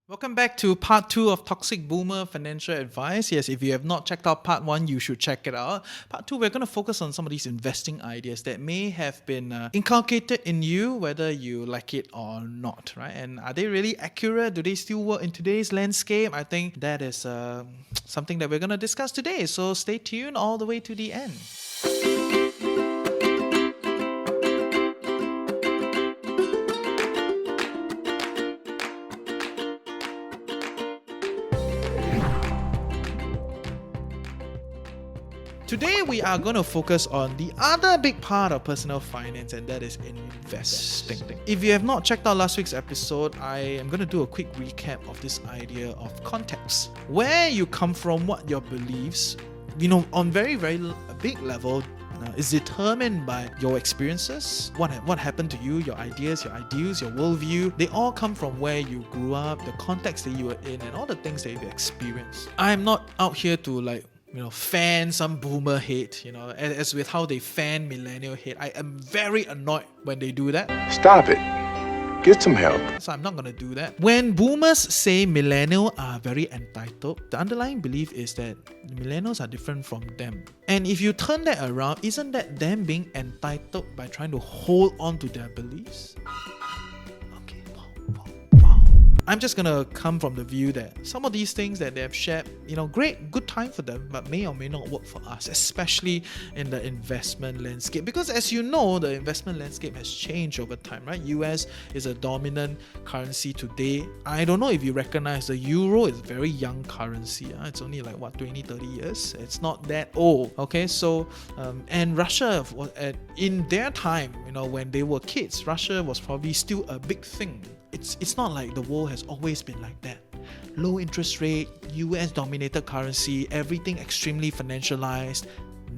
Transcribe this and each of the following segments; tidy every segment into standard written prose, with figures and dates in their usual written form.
Welcome back to part 2 of Toxic Boomer Financial Advice. Yes, if you have not checked out part 1, you should check it out. Part 2, we're going to focus on some of these investing ideas that may have been inculcated in you, whether you like it or not, right? And are they really accurate? Do they still work in today's landscape? I think that is something that we're going to discuss today. So stay tuned all the way to the end. Today, we are going to focus on the other big part of personal finance, and that is investing. If you have not checked out last week's episode, I am going to do a quick recap of this idea of context. Where you come from, what your beliefs, on very, very big level, is determined by your experiences, what happened to you, your ideas, your ideals, your worldview. They all come from where you grew up, the context that you were in, and all the things that you've experienced. I'm not out here to fan some boomer hate, as with how they fan millennial hate. I am very annoyed when they do that. Stop it. Get some help. So I'm not going to do that. When boomers say millennials are very entitled, the underlying belief is that millennials are different from them. And if you turn that around, isn't that them being entitled by trying to hold on to their beliefs? I'm just gonna come from the view that some of these things that they have shared, great, good time for them, but may or may not work for us, especially in the investment landscape. Because as you know, the investment landscape has changed over time, right? US is a dominant currency today. I don't know if you recognize the euro is a very young currency. It's only 20, 30 years. It's not that old. Okay, so and Russia, in their time, when they were kids, Russia was probably still a big thing. It's not like the world has always been like that. Low interest rate, US dominated currency, everything extremely financialized.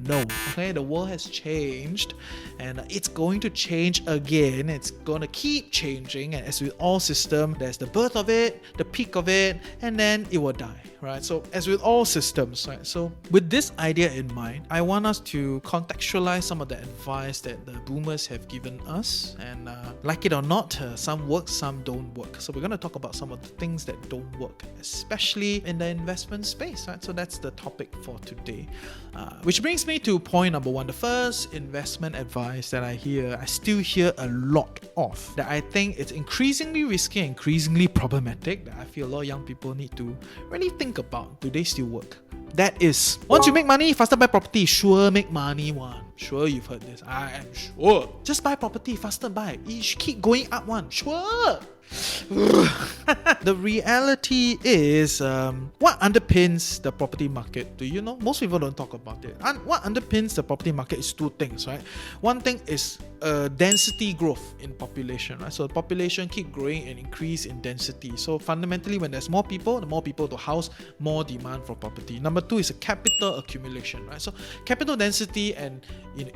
No, okay, the world has changed and it's going to change again. It's going to keep changing, and as with all systems, there's the birth of it, the peak of it, and then it will die, right? So as with all systems, right? So with this idea in mind, I want us to contextualize some of the advice that the boomers have given us, and like it or not, some work, some don't work. So we're going to talk about some of the things that don't work, especially in the investment space, right? So that's the topic for today, which brings me to point number 1. The first investment advice that I still hear a lot of, that I think it's increasingly risky and increasingly problematic, that I feel a lot of young people need to really think about. Do they still work? That is, once you make money, faster buy property. Sure, make money one. Sure, you've heard this. I am sure. Just buy property, faster buy. It should keep going up one. Sure. The reality is, what underpins the property market? Do you know? Most people don't talk about it. And what underpins the property market is two things, right? One thing is density growth in population, right? So the population keep growing and increase in density. So fundamentally, when there's more people, the more people to house, more demand for property. Number 2 is a capital accumulation, right? So capital density and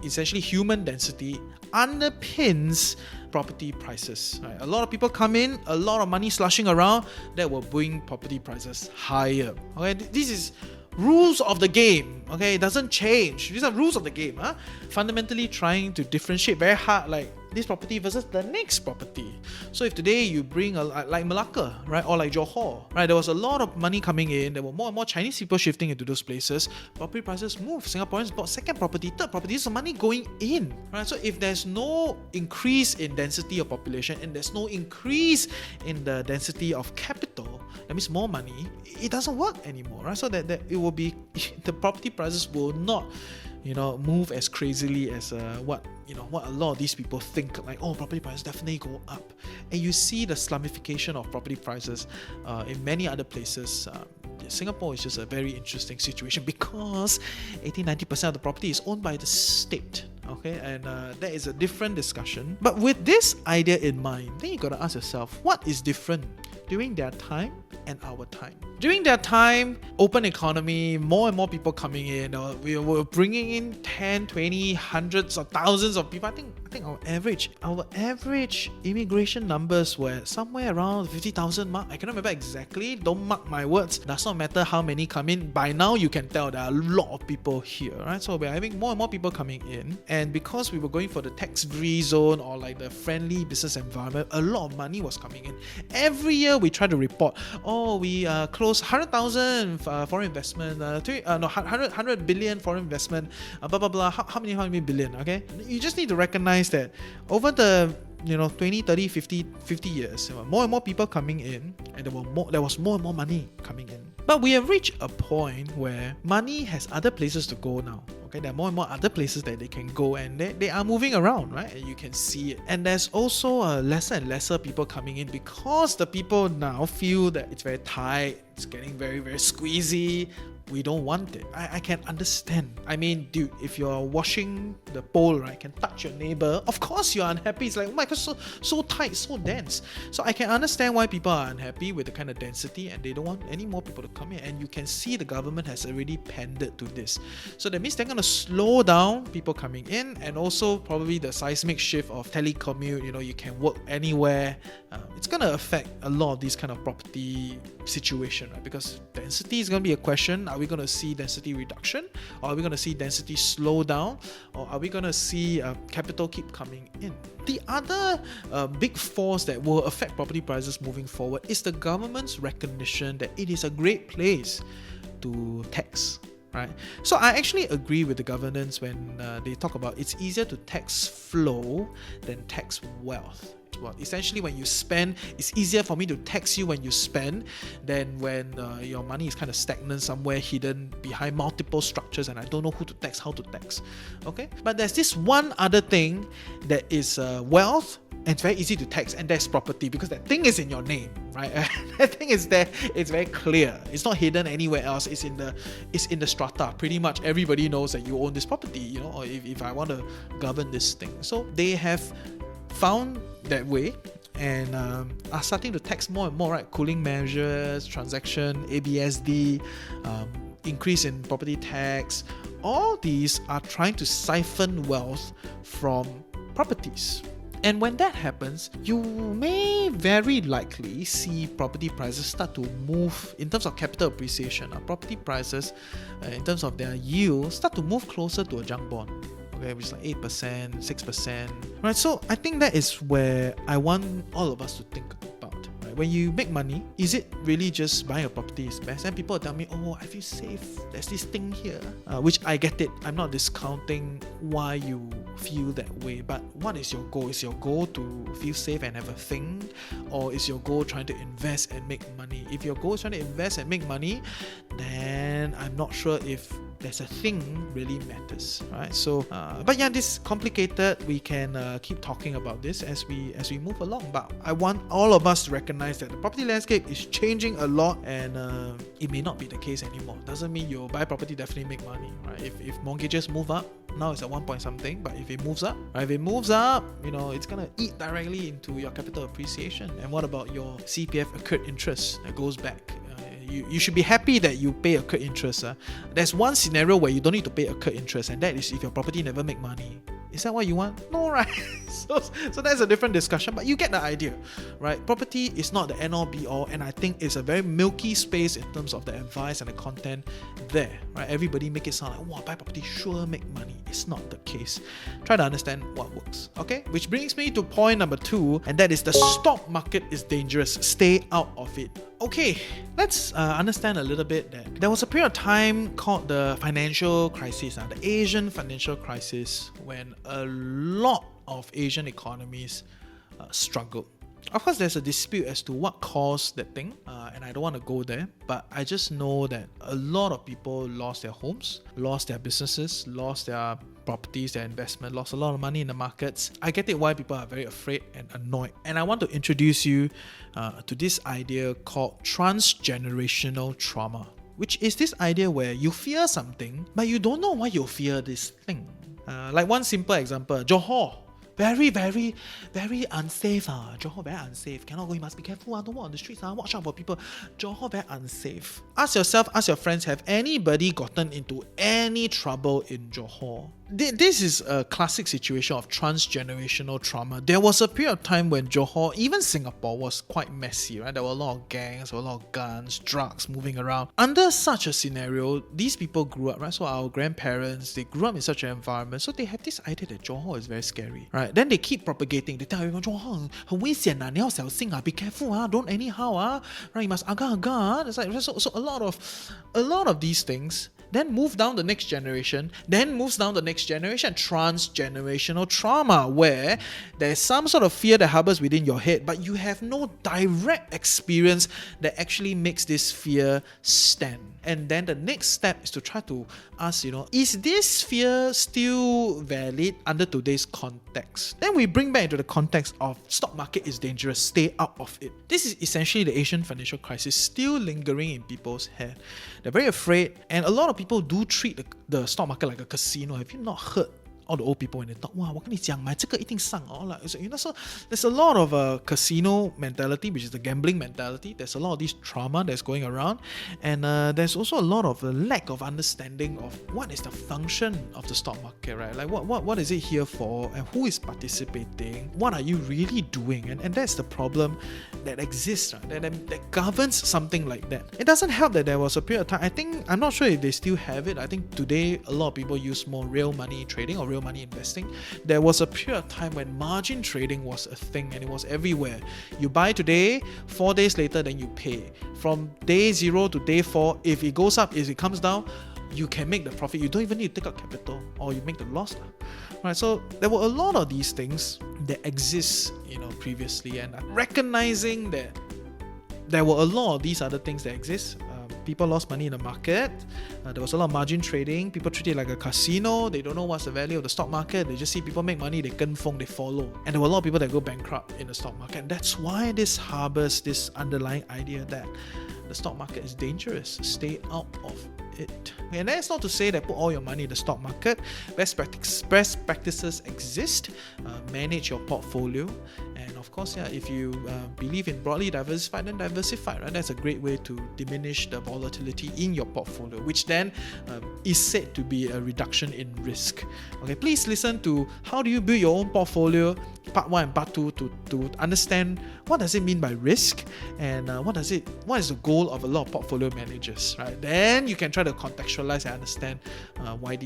essentially human density underpins property prices, right? A lot of people come in, a lot of money slushing around, that will bring property prices higher. Okay, this is rules of the game. Okay, it doesn't change. These are rules of the game. Fundamentally trying to differentiate very hard, like this property versus the next property. So if today you bring like Malacca, right, or like Johor, right, there was a lot of money coming in. There were more and more Chinese people shifting into those places. Property prices move. Singaporeans bought second property, third property. There's money going in, right? So if there's no increase in density of population and there's no increase in the density of capital, that means more money, it doesn't work anymore, right? So that it will be, the property prices will not move as crazily as what a lot of these people think, like, oh, property prices definitely go up. And you see the slumification of property prices in many other places. Singapore is just a very interesting situation because 80-90% of the property is owned by the state. Okay, and that is a different discussion. But with this idea in mind, then you gotta ask yourself, what is different during their time and our time? During their time, open economy, more and more people coming in. We were bringing in 10, 20, hundreds or thousands of people. I think our average immigration numbers were somewhere around 50,000 mark. I cannot remember exactly. Don't mark my words. Does not matter how many come in. By now, you can tell there are a lot of people here, right? So we're having more and more people coming in. And because we were going for the tax-free zone or like the friendly business environment, a lot of money was coming in. Every year we try to report, oh, we closed 100,000 foreign investment, 100 billion foreign investment, blah blah blah. How many billion? Okay, you just need to recognize that over the 20, 30, 50 years, more and more people coming in, and there was more and more money coming in. But we have reached a point where money has other places to go now. Okay, there are more and more other places that they can go, and they are moving around, right? And you can see it. And there's also lesser and lesser people coming in because the people now feel that it's very tight, it's getting very, very squeezy. We don't want it. I can understand. I mean, dude, if you're washing the bowl, right, can touch your neighbor, of course you're unhappy. It's like, oh my god, so tight, so dense. So I can understand why people are unhappy with the kind of density, and they don't want any more people to come in. And you can see the government has already pandered to this. So that means they're going to slow down people coming in, and also probably the seismic shift of telecommute. You can work anywhere. It's going to affect a lot of these kind of property situation, right? Because density is going to be a question. Are we going to see density reduction, or are we going to see density slow down, or are we going to see capital keep coming in? The other big force that will affect property prices moving forward is the government's recognition that it is a great place to tax. Right? So I actually agree with the governance when they talk about it's easier to tax flow than tax wealth. Well, essentially, when you spend, it's easier for me to tax you when you spend than when your money is kind of stagnant somewhere hidden behind multiple structures and I don't know who to tax, how to tax. Okay? But there's this one other thing that is wealth, and it's very easy to tax, and that's property, because that thing is in your name, right? That thing is there, it's very clear. It's not hidden anywhere else. It's in the strata. Pretty much everybody knows that you own this property, or if I want to govern this thing. So they have found that way and are starting to tax more and more, right? Cooling measures, transaction, ABSD, increase in property tax. All these are trying to siphon wealth from properties. And when that happens, you may very likely see property prices start to move in terms of capital appreciation. Property prices, in terms of their yield, start to move closer to a junk bond. Okay, which is like 8%, 6%. Right, so I think that is where I want all of us to think about. Right? When you make money, is it really just buying a property is best? And people tell me, oh, I feel safe. There's this thing here, which I get it. I'm not discounting why you feel that way, but what is your goal? Is your goal to feel safe and have a thing, or is your goal trying to invest and make money? If your goal is trying to invest and make money, then I'm not sure if there's a thing really matters, right? So, but yeah, this is complicated. We can keep talking about this as we move along. But I want all of us to recognize that the property landscape is changing a lot, and it may not be the case anymore. Doesn't mean you buy property definitely make money, right? If mortgages move up, now it's at 1 point something, but if it moves up, right? If it moves up, it's gonna eat directly into your capital appreciation. And what about your CPF accrued interest that goes back? You should be happy that you pay accrued interest. There's one scenario where you don't need to pay accrued interest, and that is if your property never make money. Is that what you want? No, right? So that's a different discussion, but you get the idea, right? Property is not the end all be all, and I think it's a very milky space in terms of the advice and the content there, right? Everybody make it sound like, wow, buy property sure make money. It's not the case. Try to understand what works, okay? Which brings me to point number 2, and that is the stock market is dangerous. Stay out of it. Okay, let's understand a little bit that there was a period of time called the financial crisis, the Asian financial crisis, when a lot of Asian economies struggled. Of course, there's a dispute as to what caused that thing, and I don't want to go there, but I just know that a lot of people lost their homes, lost their businesses, lost their properties, their investment, lost a lot of money in the markets. I get it why people are very afraid and annoyed. And I want to introduce you to this idea called transgenerational trauma, which is this idea where you fear something, but you don't know why you fear this thing. Like one simple example, Johor. Very, very, very unsafe. Johor very unsafe. Cannot go. You must be careful. Don't walk on the streets. Watch out for people. Johor very unsafe. Ask yourself, ask your friends, have anybody gotten into any trouble in Johor? this is a classic situation of transgenerational trauma. There was a period of time when Johor, even Singapore, was quite messy, right? There were a lot of gangs, there were a lot of guns, drugs moving around. Under such a scenario, these people grew up, right? So our grandparents, they grew up in such an environment, so they have this idea that Johor is very scary, right? Then they keep propagating. They tell everyone, Johor 很危险啊，你要小心啊, be careful ah, don't anyhow ah, right? You must agak agak. It's like so a lot of these things then move down the next generation, then moves down the next generation. Transgenerational trauma, where there's some sort of fear that harbors within your head, but you have no direct experience that actually makes this fear stand. And then the next step is to try to ask, is this fear still valid under today's context? Then we bring back into the context of stock market is dangerous, stay out of it. This is essentially the Asian financial crisis still lingering in people's head. They're very afraid, and a lot of people do treat the stock market like a casino. Have you not heard all the old people when they talk, 哇，我跟你讲，买这个一定上哦。Like, so there's a lot of casino mentality, which is the gambling mentality. There's a lot of this trauma that's going around, and there's also a lot of lack of understanding of what is the function of the stock market, right? Like what is it here for, and who is participating? What are you really doing? And that's the problem that exists, right? That governs something like that. It doesn't help that there was a period of time. I'm not sure if they still have it. I think today a lot of people use more real money trading or real money investing. There was a period of time when margin trading was a thing, and it was everywhere. You buy today, 4 days later, then you pay. From day 0 to day 4, if it goes up, if it comes down, you can make the profit. You don't even need to take out capital, or you make the loss. Right? So there were a lot of these things that exist, previously, and recognizing that there were a lot of these other things that exist. People lost money in the market. There was a lot of margin trading. People treat it like a casino. They don't know what's the value of the stock market. They just see people make money, they genfeng, they follow. And there were a lot of people that go bankrupt in the stock market. And that's why this harbors this underlying idea that the stock market is dangerous. Stay out of it. And that's not to say that put all your money in the stock market. Best practices exist. Manage your portfolio. And of course, if you believe in broadly diversified, then diversify, right? That's a great way to diminish the volatility in your portfolio, which then is said to be a reduction in risk. Okay, please listen to how do you build your own portfolio, part 1 and part 2, to understand what does it mean by risk, and what is the goal of a lot of portfolio managers, right? Then you can try to contextualize and understand why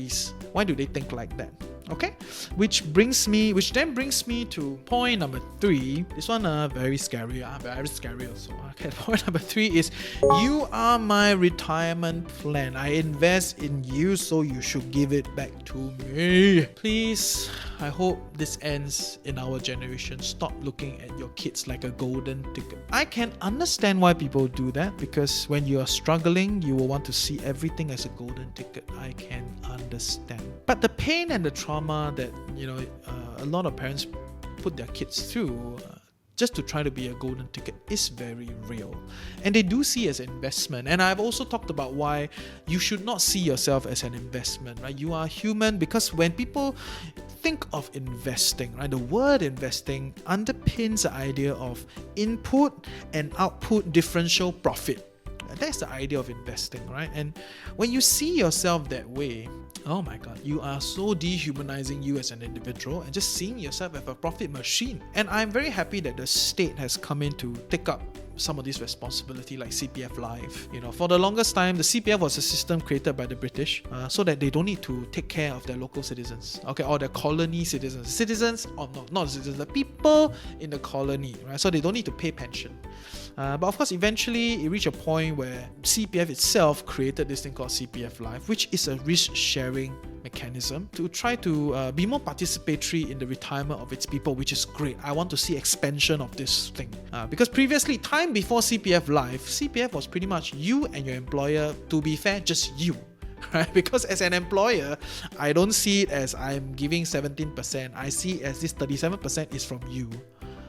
do they think like that. Okay, which then brings me to point number 3. This one very scary, very scary also. Okay, point number 3 is you are my retirement plan. I invest in you, so you should give it back to me. Please, I hope this ends in our generation. Stop looking at your kids like a golden ticket. I can understand why people do that, because when you are struggling, you will want to see everything as a golden ticket. I can understand. But the pain and the trauma that a lot of parents put their kids through just to try to be a golden ticket is very real, and they do see it as an investment. And I've also talked about why you should not see yourself as an investment, right? You are human, because when people think of investing, right, the word investing underpins the idea of input and output differential profit. That's the idea of investing, right? And when you see yourself that way, oh my god, you are so dehumanizing you as an individual and just seeing yourself as a profit machine. And I'm very happy that the state has come in to take up some of this responsibility, like CPF Life. For the longest time, the CPF was a system created by the British so that they don't need to take care of their local citizens, okay, or their colony citizens, or not citizens, the people in the colony, right? So they don't need to pay pension. But of course, eventually it reached a point where CPF itself created this thing called CPF Life, which is a risk-sharing mechanism to try to be more participatory in the retirement of its people, which is great. I want to see expansion of this thing. Because previously, time before CPF Life, CPF was pretty much you and your employer, to be fair, just you. Right? Because as an employer, I don't see it as I'm giving 17%. I see it as this 37% is from you.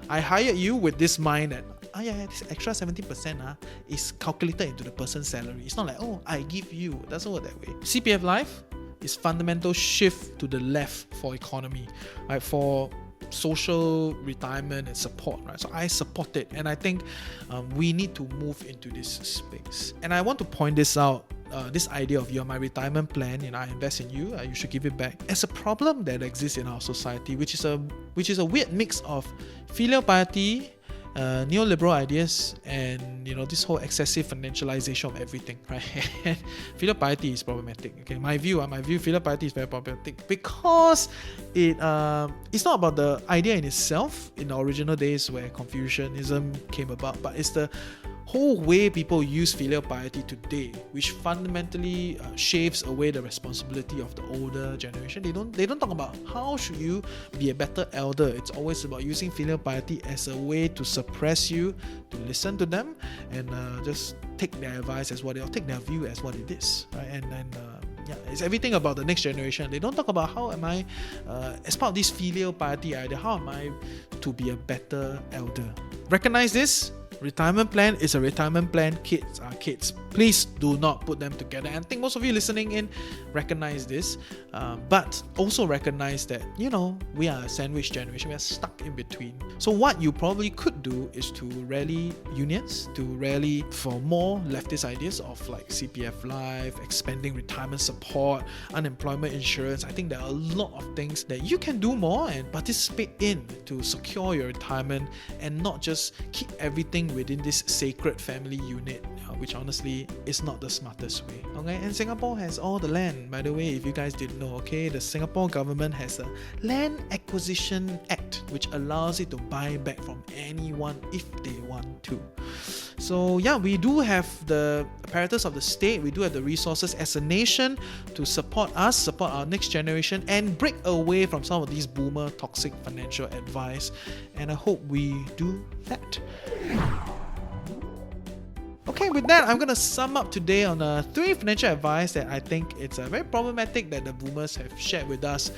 I hired you with this mind that this extra 17% is calculated into the person's salary. It's not like, I give you. It doesn't work that way. CPF Life is fundamental shift to the left for economy, right? For social retirement and support, right? So I support it, and I think we need to move into this space. And I want to point this out this idea of you're my retirement plan, I invest in you, you should give it back, as a problem that exists in our society, which is a weird mix of filial piety, neoliberal ideas, and this whole excessive financialization of everything, right? Filial piety is problematic. Okay, my view, filial piety is very problematic because it's not about the idea in itself in the original days where Confucianism came about, but it's the whole way people use filial piety today, which fundamentally shaves away the responsibility of the older generation. They don't talk about how should you be a better elder. It's always about using filial piety as a way to suppress you, to listen to them, and just take their advice as what they, or take their view as what it is, right? And it's everything about the next generation. They don't talk about how am I, as part of this filial piety idea, how am I to be a better elder. Recognize this. Retirement plan is a retirement plan. Kids are kids. Please do not put them together. And I think most of you listening in recognize this, but also recognize that we are a sandwich generation. We are stuck in between. So what you probably could do is to rally unions, to rally for more leftist ideas of like CPF Life, expanding retirement support, unemployment insurance. I think there are a lot of things that you can do more and participate in to secure your retirement, and not just keep everything within this sacred family unit, which honestly is not the smartest way. Okay, and Singapore has all the land, by the way, if you guys didn't know. Okay, the Singapore government has a Land Acquisition Act which allows it to buy back from anyone if they want to. So yeah, we do have the apparatus of the state, we do have the resources as a nation to support us, support our next generation, and break away from some of these boomer toxic financial advice, and I hope we do that. Okay, with that, I'm going to sum up today on 3 financial advice that I think it's very problematic that the boomers have shared with us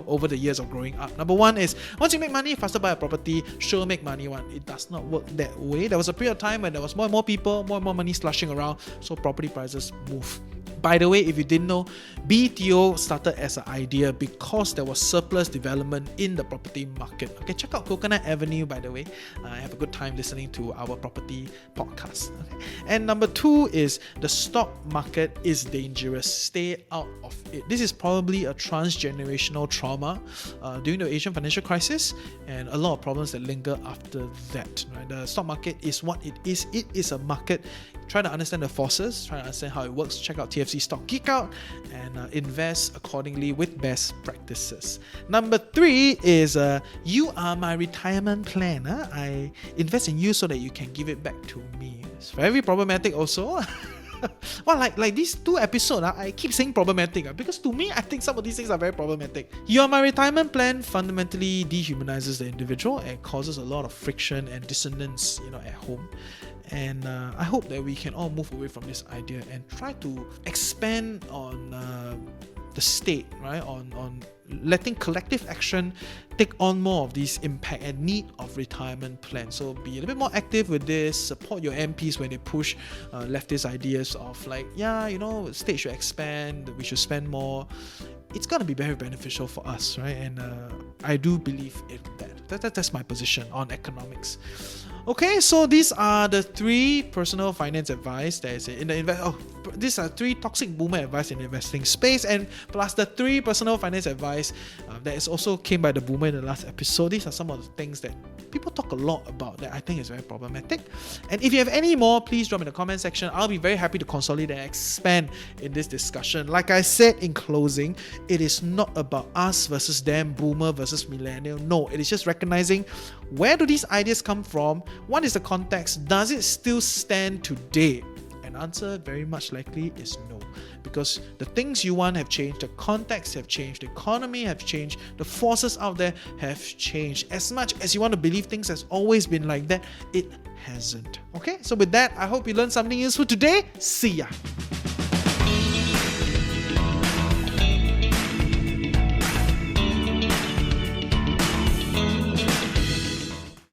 over the years of growing up. Number 1 is, once you make money, faster buy a property, sure make money one. It does not work that way. There was a period of time when there was more and more people, more and more money slushing around, so property prices move. By the way, if you didn't know, BTO started as an idea because there was surplus development in the property market. Okay, check out Coconut Avenue, by the way. I have a good time listening to our property podcast. Okay? And number 2 is the stock market is dangerous. Stay out of it. This is probably a transgenerational trauma during the Asian financial crisis, and a lot of problems that linger after that. Right? The stock market is what it is. It is a market. Try to understand the forces, try to understand how it works. Check out TFC Stock Geek Out and invest accordingly with best practices. Number 3 is you are my retirement plan. I invest in you so that you can give it back to me. It's very problematic also. Well, like these 2 episodes, I keep saying problematic because to me, I think some of these things are very problematic. You are my retirement plan fundamentally dehumanizes the individual and causes a lot of friction and dissonance, at home. And I hope that we can all move away from this idea and try to expand on the state, right? On letting collective action take on more of this impact and need of retirement plans. So be a little bit more active with this. Support your MPs when they push leftist ideas of state should expand, we should spend more. It's going to be very beneficial for us, right? And I do believe in that. That's my position on economics. Okay, so these are the 3 personal finance advice that is in the these are 3 toxic boomer advice in the investing space, and plus the 3 personal finance advice that is also came by the boomer in the last episode. These are some of the things that people talk a lot about that I think is very problematic. And if you have any more, please drop in the comment section. I'll be very happy to consolidate and expand in this discussion. Like I said in closing, it is not about us versus them, boomer versus millennial. No, it is just recognizing where do these ideas come from, what is the context, does it still stand today? And answer very much likely is no, because the things you want have changed, the context have changed, the economy have changed, the forces out there have changed. As much as you want to believe things has always been like that, it hasn't. Okay, so with that, I hope you learned something useful today. See ya.